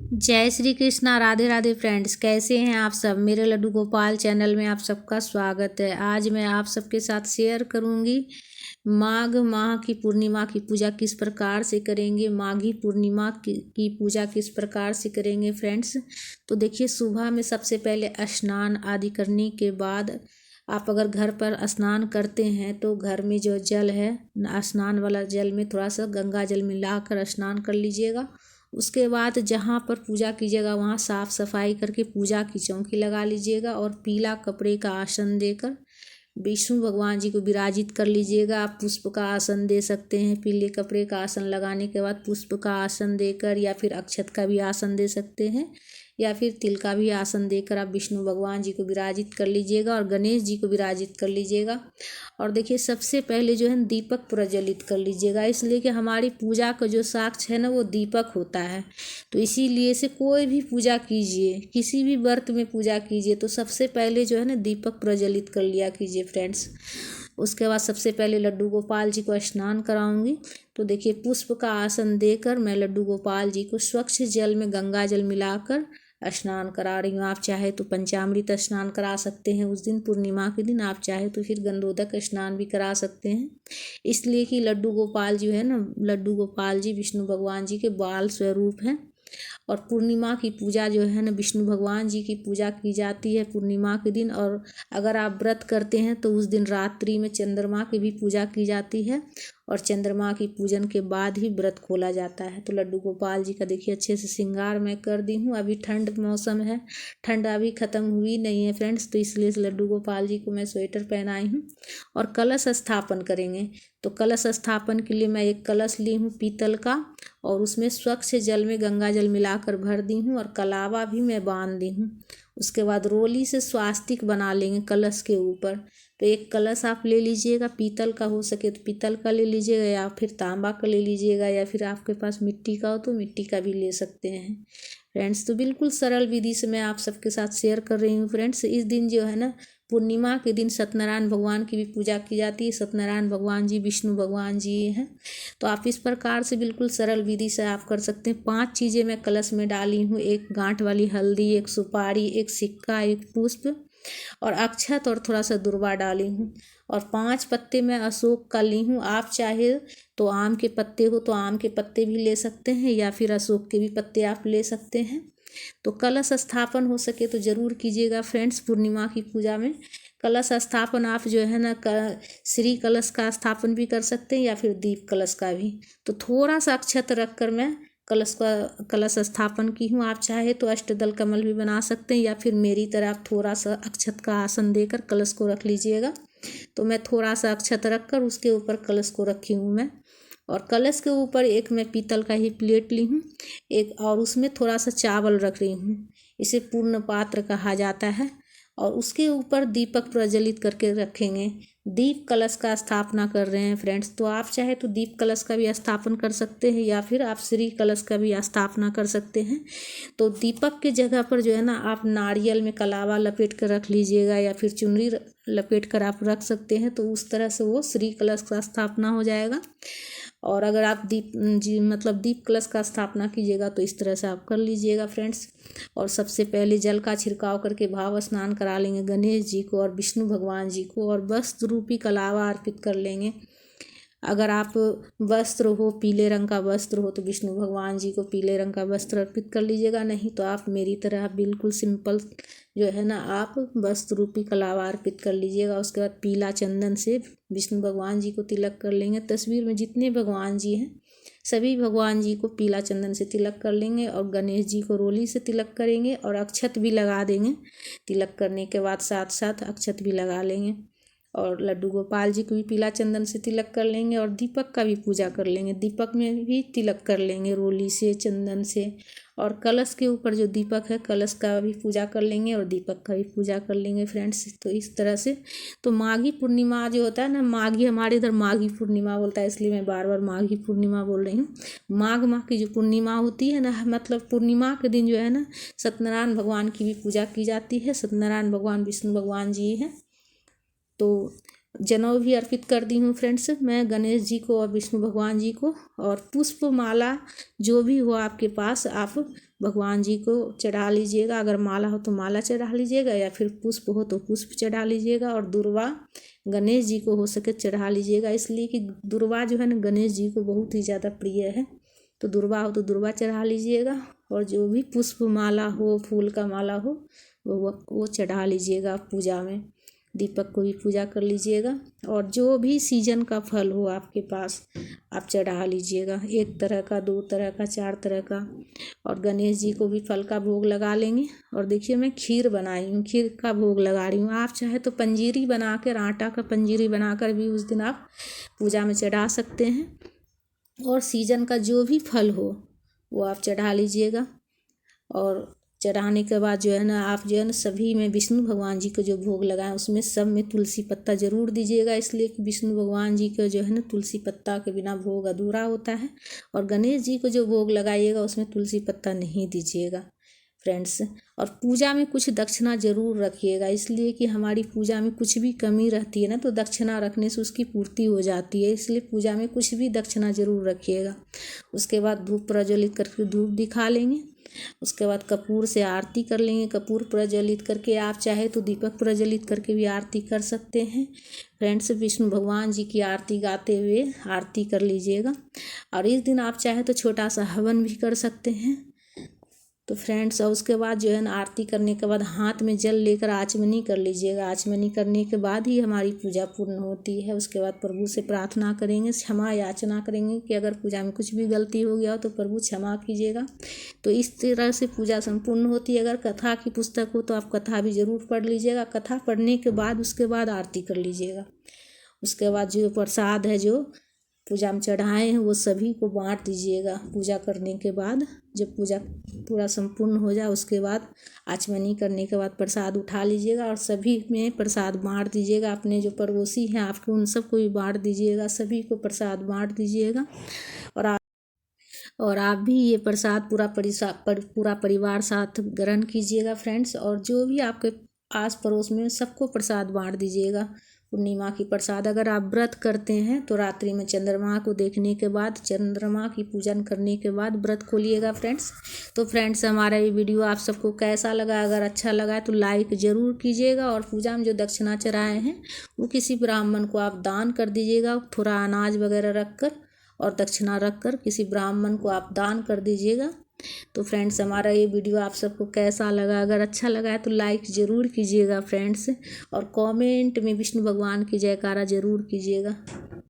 जय श्री कृष्णा। राधे राधे फ्रेंड्स, कैसे हैं आप सब। मेरे लड्डू गोपाल चैनल में आप सबका स्वागत है। आज मैं आप सबके साथ शेयर करूंगी माघ माह की पूर्णिमा की पूजा किस प्रकार से करेंगे, माघी पूर्णिमा की पूजा किस प्रकार से करेंगे फ्रेंड्स। तो देखिए, सुबह में सबसे पहले स्नान आदि करने के बाद आप अगर घर पर स्नान करते हैं तो घर में जो जल है, स्नान वाला जल में थोड़ा सा गंगा जल मिलाकर स्नान कर लीजिएगा। उसके बाद जहाँ पर पूजा कीजिएगा वहाँ साफ़ सफाई करके पूजा की चौकी लगा लीजिएगा और पीला कपड़े का आसन देकर विष्णु भगवान जी को विराजित कर लीजिएगा। आप पुष्प का आसन दे सकते हैं। पीले कपड़े का आसन लगाने के बाद पुष्प का आसन देकर, या फिर अक्षत का भी आसन दे सकते हैं, या फिर तिल का भी आसन देकर आप विष्णु भगवान जी को विराजित कर लीजिएगा और गणेश जी को विराजित कर लीजिएगा। और देखिए, सबसे पहले जो है दीपक प्रज्वलित कर लीजिएगा, इसलिए कि हमारी पूजा का जो साक्ष्य है ना वो दीपक होता है। तो इसीलिए से कोई भी पूजा कीजिए, किसी भी व्रत में पूजा कीजिए तो सबसे पहले जो है ना दीपक प्रज्वलित कर लिया कीजिए फ्रेंड्स। उसके बाद सबसे पहले लड्डू गोपाल जी को स्नान कराऊंगी। तो देखिए, पुष्प का आसन देकर मैं लड्डू गोपाल जी को स्वच्छ जल में गंगा जल मिलाकर स्नान करा रही हूँ। आप चाहे तो पंचामृत स्नान करा सकते हैं उस दिन, पूर्णिमा के दिन। आप चाहे तो फिर गंधोदक स्नान भी करा सकते हैं, इसलिए कि लड्डू गोपाल जी है ना, लड्डू गोपाल जी विष्णु भगवान जी के बाल स्वरूप हैं। और पूर्णिमा की पूजा जो है ना, विष्णु भगवान जी की पूजा की जाती है पूर्णिमा के दिन। और अगर आप व्रत करते हैं तो उस दिन रात्रि में चंद्रमा की भी पूजा की जाती है और चंद्रमा की पूजन के बाद ही व्रत खोला जाता है। तो लड्डू गोपाल जी का देखिए अच्छे से श्रृंगार मैं कर दी हूँ। अभी ठंड मौसम है, ठंड अभी ख़त्म हुई नहीं है फ्रेंड्स, तो इसलिए लड्डू गोपाल जी को मैं स्वेटर पहनाई हूँ। और कलश स्थापन करेंगे। तो कलश स्थापन के लिए मैं एक कलश ली हूँ पीतल का, और उसमें स्वच्छ जल में गंगा जल मिलाकर भर दी हूँ और कलावा भी मैं बांध दी हूँ। उसके बाद रोली से स्वास्तिक बना लेंगे कलश के ऊपर। तो एक कलश आप ले लीजिएगा, पीतल का हो सके तो पीतल का ले लीजिएगा, या फिर तांबा का ले लीजिएगा, या फिर आपके पास मिट्टी का हो तो मिट्टी का भी ले सकते हैं फ्रेंड्स। तो बिल्कुल सरल विधि से मैं आप सबके साथ शेयर कर रही हूँ फ्रेंड्स। इस दिन जो है ना, पूर्णिमा के दिन सत्यनारायण भगवान की भी पूजा की जाती है। सत्यनारायण भगवान जी विष्णु भगवान जी हैं। तो आप इस प्रकार से बिल्कुल सरल विधि से आप कर सकते हैं। 5 चीज़ें मैं कलश में डाली हूँ, एक गांठ वाली हल्दी, एक सुपारी, एक सिक्का, एक पुष्प और अक्षत और थोड़ा सा दुर्वा डाली हूँ। और 5 पत्ते मैं अशोक का ली हूँ। आप चाहे तो आम के पत्ते हो तो आम के पत्ते भी ले सकते हैं, या फिर अशोक के भी पत्ते आप ले सकते हैं। तो कलश स्थापन हो सके तो ज़रूर कीजिएगा फ्रेंड्स। पूर्णिमा की पूजा में कलश स्थापन आप जो है ना, श्री कलश का स्थापन भी कर सकते हैं या फिर दीप कलश का भी। तो थोड़ा सा अक्षत रख कर मैं कलश स्थापन की हूँ। आप चाहे तो अष्टदल कमल भी बना सकते हैं, या फिर मेरी तरह आप थोड़ा सा अक्षत का आसन देकर कलश को रख लीजिएगा। तो मैं थोड़ा सा अक्षत रख कर उसके ऊपर कलश को रखी हूँ मैं। और कलश के ऊपर एक मैं पीतल का ही प्लेट ली हूँ एक, और उसमें थोड़ा सा चावल रख रही हूँ। इसे पूर्ण पात्र कहा जाता है। और उसके ऊपर दीपक प्रज्वलित करके रखेंगे। दीप कलश का स्थापना कर रहे हैं फ्रेंड्स। तो आप चाहे तो दीप कलश का भी स्थापन कर सकते हैं, या फिर आप श्री कलश का भी स्थापना कर सकते हैं। तो दीपक के जगह पर जो है ना, आप नारियल में कलावा लपेट कर रख लीजिएगा, या फिर चुनरी लपेट कर आप रख सकते हैं। तो उस तरह से वो श्री कलश का स्थापना हो जाएगा। और अगर आप दीप कलश का स्थापना कीजिएगा तो इस तरह से आप कर लीजिएगा फ्रेंड्स। और सबसे पहले जल का छिड़काव करके भाव स्नान करा लेंगे गणेश जी को और विष्णु भगवान जी को, और वस्त्र रूपी कलावा अर्पित कर लेंगे। अगर आप वस्त्र हो, पीले रंग का वस्त्र हो तो विष्णु भगवान जी को पीले रंग का वस्त्र अर्पित कर लीजिएगा। नहीं तो आप मेरी तरह बिल्कुल सिंपल जो है ना, आप वस्त्र रूपी कलावा अर्पित कर लीजिएगा। उसके बाद पीला चंदन से विष्णु भगवान जी को तिलक कर लेंगे। तस्वीर में जितने भगवान जी हैं सभी भगवान जी को पीला चंदन से तिलक कर लेंगे, और गणेश जी को रोली से तिलक करेंगे और अक्षत भी लगा देंगे। तिलक करने के बाद साथ साथ अक्षत भी लगा लेंगे। और लड्डू गोपाल जी को भी पीला चंदन से तिलक कर लेंगे, और दीपक का भी पूजा कर लेंगे। दीपक में भी तिलक कर लेंगे रोली से, चंदन से। और कलश के ऊपर जो दीपक है, कलश का भी पूजा कर लेंगे और दीपक का भी पूजा कर लेंगे फ्रेंड्स। तो इस तरह से तो माघी पूर्णिमा जो होता है ना, माघी हमारे इधर माघी पूर्णिमा बोलता है, इसलिए मैं बार बार माघी पूर्णिमा बोल रही हूँ। माघ माह की जो पूर्णिमा होती है ना, मतलब पूर्णिमा के दिन जो है ना, सत्यनारायण भगवान की भी पूजा की जाती है। सत्यनारायण भगवान विष्णु भगवान जी हैं। तो जनेऊ भी अर्पित कर दी हूँ फ्रेंड्स मैं गणेश जी को और विष्णु भगवान जी को। और पुष्प माला जो भी हो आपके पास आप भगवान जी को चढ़ा लीजिएगा। अगर माला हो तो माला चढ़ा लीजिएगा, या फिर पुष्प हो तो पुष्प चढ़ा लीजिएगा। और दुर्वा गणेश जी को हो सके चढ़ा लीजिएगा, इसलिए कि दुर्वा जो है ना गणेश जी को बहुत ही ज़्यादा प्रिय है। तो दुर्वा हो तो दुर्वा चढ़ा लीजिएगा, और जो भी पुष्प माला हो, फूल का माला हो, वो चढ़ा लीजिएगा पूजा में। दीपक को भी पूजा कर लीजिएगा। और जो भी सीजन का फल हो आपके पास आप चढ़ा लीजिएगा, 1 तरह का, 2 तरह का, 4 तरह का। और गणेश जी को भी फल का भोग लगा लेंगे। और देखिए मैं खीर बनाई हूँ, खीर का भोग लगा रही हूँ। आप चाहे तो पंजीरी बनाकर, आटा का पंजीरी बनाकर भी उस दिन आप पूजा में चढ़ा सकते हैं। और सीजन का जो भी फल हो वो आप चढ़ा लीजिएगा। और चढ़ाने के बाद जो है ना आप जो है ना सभी में विष्णु भगवान जी को जो भोग लगाएं उसमें सब में तुलसी पत्ता ज़रूर दीजिएगा, इसलिए कि विष्णु भगवान जी को जो है ना तुलसी पत्ता के बिना भोग अधूरा होता है। और गणेश जी को जो भोग लगाइएगा उसमें तुलसी पत्ता नहीं दीजिएगा फ्रेंड्स। और पूजा में कुछ दक्षिणा ज़रूर रखिएगा, इसलिए कि हमारी पूजा में कुछ भी कमी रहती है ना तो दक्षिणा रखने से उसकी पूर्ति हो जाती है, इसलिए पूजा में कुछ भी दक्षिणा ज़रूर रखिएगा। उसके बाद धूप प्रज्वलित करके धूप दिखा लेंगे। उसके बाद कपूर से आरती कर लेंगे। कपूर प्रज्वलित करके आप चाहे तो दीपक प्रज्वलित करके भी आरती कर सकते हैं फ्रेंड्स। विष्णु भगवान जी की आरती गाते हुए आरती कर लीजिएगा। और इस दिन आप चाहे तो छोटा सा हवन भी कर सकते हैं। तो फ्रेंड्स और उसके बाद जो है ना आरती करने के बाद हाथ में जल लेकर आचमनी कर लीजिएगा। आचमनी करने के बाद ही हमारी पूजा पूर्ण होती है। उसके बाद प्रभु से प्रार्थना करेंगे, क्षमा याचना करेंगे कि अगर पूजा में कुछ भी गलती हो गया हो तो प्रभु क्षमा कीजिएगा। तो इस तरह से पूजा संपूर्ण होती है। अगर कथा की पुस्तक हो तो आप कथा भी ज़रूर पढ़ लीजिएगा। कथा पढ़ने के बाद उसके बाद आरती कर लीजिएगा। उसके बाद जो प्रसाद है जो पूजा में चढ़ाए हैं वो सभी को बांट दीजिएगा। पूजा करने के बाद जब पूजा पूरा संपूर्ण हो जाए उसके बाद आचमनी करने के बाद प्रसाद उठा लीजिएगा और सभी में प्रसाद बांट दीजिएगा। अपने जो पड़ोसी हैं आपके उन सबको भी बांट दीजिएगा, सभी को प्रसाद बांट दीजिएगा। और आप भी ये प्रसाद पूरा परिवार साथ ग्रहण कीजिएगा फ्रेंड्स। और जो भी आपके आस पड़ोस में सबको प्रसाद बांट दीजिएगा। पूर्णिमा की प्रसाद अगर आप व्रत करते हैं तो रात्रि में चंद्रमा को देखने के बाद, चंद्रमा की पूजन करने के बाद व्रत खोलिएगा फ्रेंड्स। तो फ्रेंड्स हमारा ये वीडियो आप सबको कैसा लगा? अगर अच्छा लगा तो लाइक ज़रूर कीजिएगा। और पूजा में जो दक्षिणा चढ़ाए हैं वो किसी ब्राह्मण को आप दान कर दीजिएगा। थोड़ा अनाज वगैरह रख कर और दक्षिणा रख कर किसी ब्राह्मण को आप दान कर दीजिएगा। तो फ्रेंड्स हमारा ये वीडियो आप सबको कैसा लगा? अगर अच्छा लगा है तो लाइक ज़रूर कीजिएगा फ्रेंड्स। और कमेंट में विष्णु भगवान की जयकारा ज़रूर कीजिएगा।